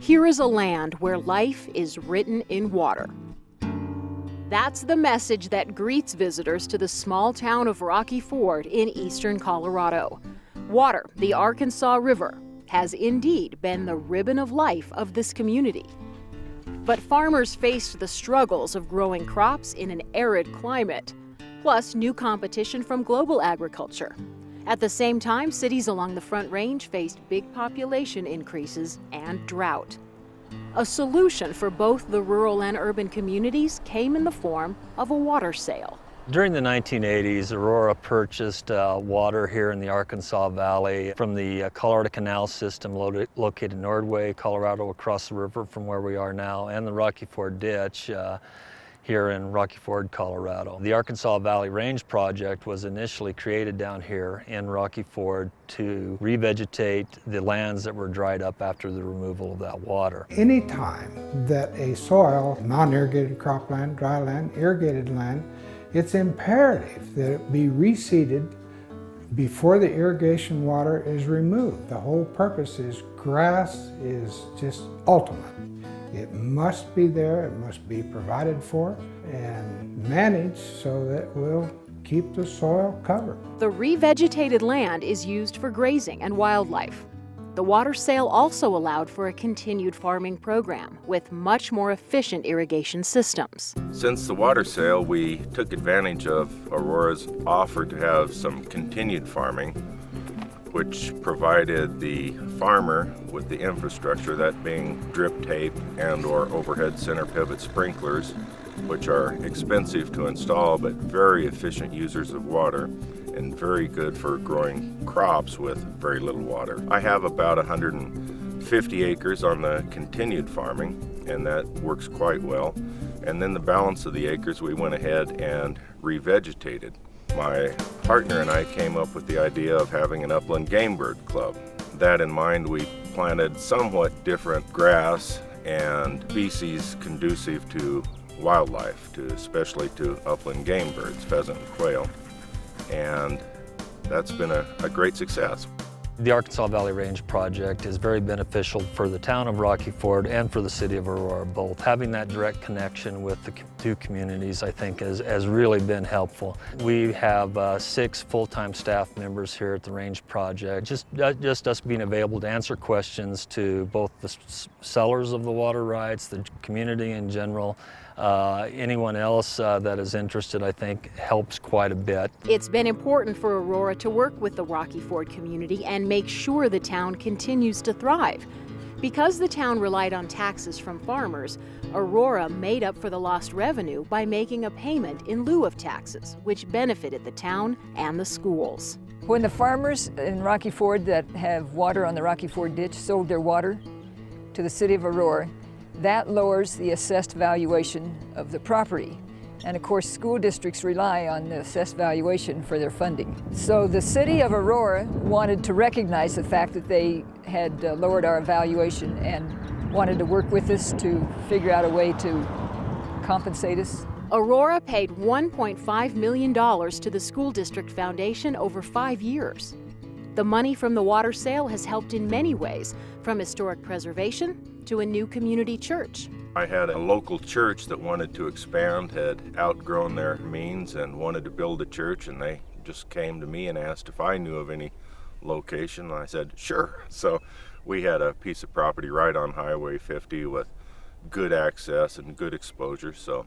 Here is a land where life is written in water. That's the message that greets visitors to the small town of Rocky Ford in eastern Colorado. Water, the Arkansas River, has indeed been the ribbon of life of this community. But farmers faced the struggles of growing crops in an arid climate, plus new competition from global agriculture. At the same time, cities along the Front Range faced big population increases and drought. A solution for both the rural and urban communities came in the form of a water sale. During the 1980s, Aurora purchased water here in the Arkansas Valley from the Colorado Canal system located in Ordway, Colorado, across the river from where we are now, and the Rocky Ford Ditch here in Rocky Ford, Colorado. The Arkansas Valley Range project was initially created down here in Rocky Ford to revegetate the lands that were dried up after the removal of that water. Any time that a soil, non-irrigated cropland, dry land, irrigated land, it's imperative that it be reseeded before the irrigation water is removed. The whole purpose is grass is just ultimate. It must be there, it must be provided for and managed so that we'll keep the soil covered. The revegetated land is used for grazing and wildlife. The water sale also allowed for a continued farming program with much more efficient irrigation systems. Since the water sale, we took advantage of Aurora's offer to have some continued farming, which provided the farmer with the infrastructure, that being drip tape and/or overhead center pivot sprinklers, which are expensive to install but very efficient users of water and very good for growing crops with very little water. I have about 150 acres on the continued farming, and that works quite well. And then the balance of the acres we went ahead and revegetated. My partner and I came up with the idea of having an upland game bird club. That in mind, we planted somewhat different grass and species conducive to wildlife, especially to upland game birds, pheasant and quail. And that's been a great success. The Arkansas Valley Range project is very beneficial for the town of Rocky Ford and for the city of Aurora both. Having that direct connection with the two communities, I think, has really been helpful. We have 6 full-time staff members here at the Range project. Just us being available to answer questions to both the sellers of the water rights, the community in general, anyone else that is interested, I think, helps quite a bit. It's been important for Aurora to work with the Rocky Ford community and make sure the town continues to thrive. Because the town relied on taxes from farmers, Aurora made up for the lost revenue by making a payment in lieu of taxes, which benefited the town and the schools. When the farmers in Rocky Ford that have water on the Rocky Ford Ditch sold their water to the city of Aurora, that lowers the assessed valuation of the property. And of course, school districts rely on the assessed valuation for their funding. So the city of Aurora wanted to recognize the fact that they had lowered our valuation and wanted to work with us to figure out a way to compensate us. Aurora paid $1.5 million to the School District Foundation over 5 years. The money from the water sale has helped in many ways, from historic preservation to a new community church. I had a local church that wanted to expand, had outgrown their means and wanted to build a church, and they just came to me and asked if I knew of any location, and I said, sure. So we had a piece of property right on Highway 50 with good access and good exposure, so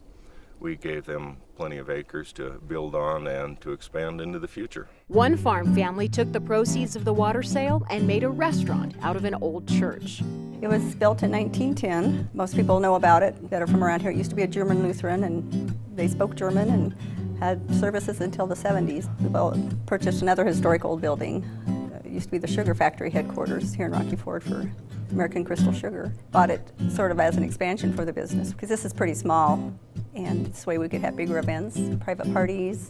we gave them plenty of acres to build on and to expand into the future. One farm family took the proceeds of the water sale and made a restaurant out of an old church. It was built in 1910. Most people know about it that are from around here. It used to be a German Lutheran, and they spoke German and had services until the 70s. We purchased another historic old building. It used to be the sugar factory headquarters here in Rocky Ford for American Crystal Sugar. Bought it sort of as an expansion for the business, because this is pretty small, and this way we could have bigger events, private parties.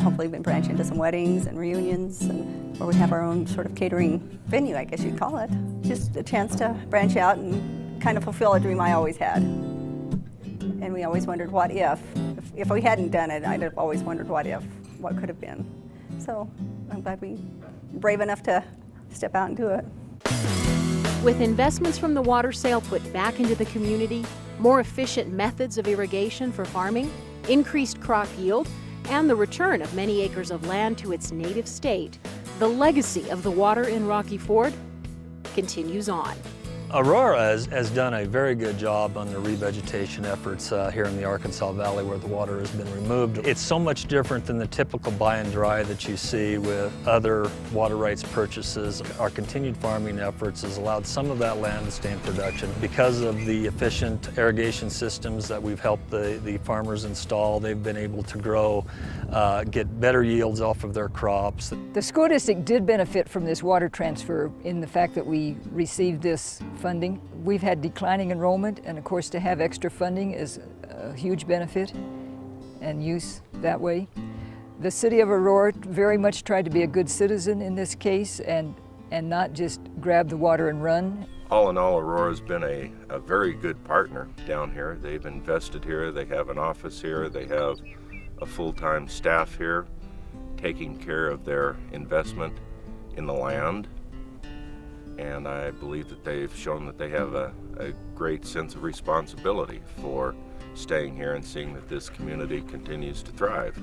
Hopefully we can branch into some weddings and reunions, and where we have our own sort of catering venue, I guess you'd call it. Just a chance to branch out and kind of fulfill a dream I always had. And we always wondered what if. If we hadn't done it, I'd have always wondered what if, what could have been. So I'm glad we were brave enough to step out and do it. With investments from the water sale put back into the community, more efficient methods of irrigation for farming, increased crop yield, and the return of many acres of land to its native state, the legacy of the water in Rocky Ford continues on. Aurora has done a very good job on the revegetation efforts here in the Arkansas Valley where the water has been removed. It's so much different than the typical buy and dry that you see with other water rights purchases. Our continued farming efforts has allowed some of that land to stay in production. Because of the efficient irrigation systems that we've helped the farmers install, they've been able to grow, get better yields off of their crops. The school district did benefit from this water transfer in the fact that we received this funding. We've had declining enrollment, and of course to have extra funding is a huge benefit and use that way. The city of Aurora very much tried to be a good citizen in this case and not just grab the water and run. All in all, Aurora's been a very good partner down here. They've invested here, they have an office here, they have a full-time staff here taking care of their investment in the land. And I believe that they've shown that they have a great sense of responsibility for staying here and seeing that this community continues to thrive.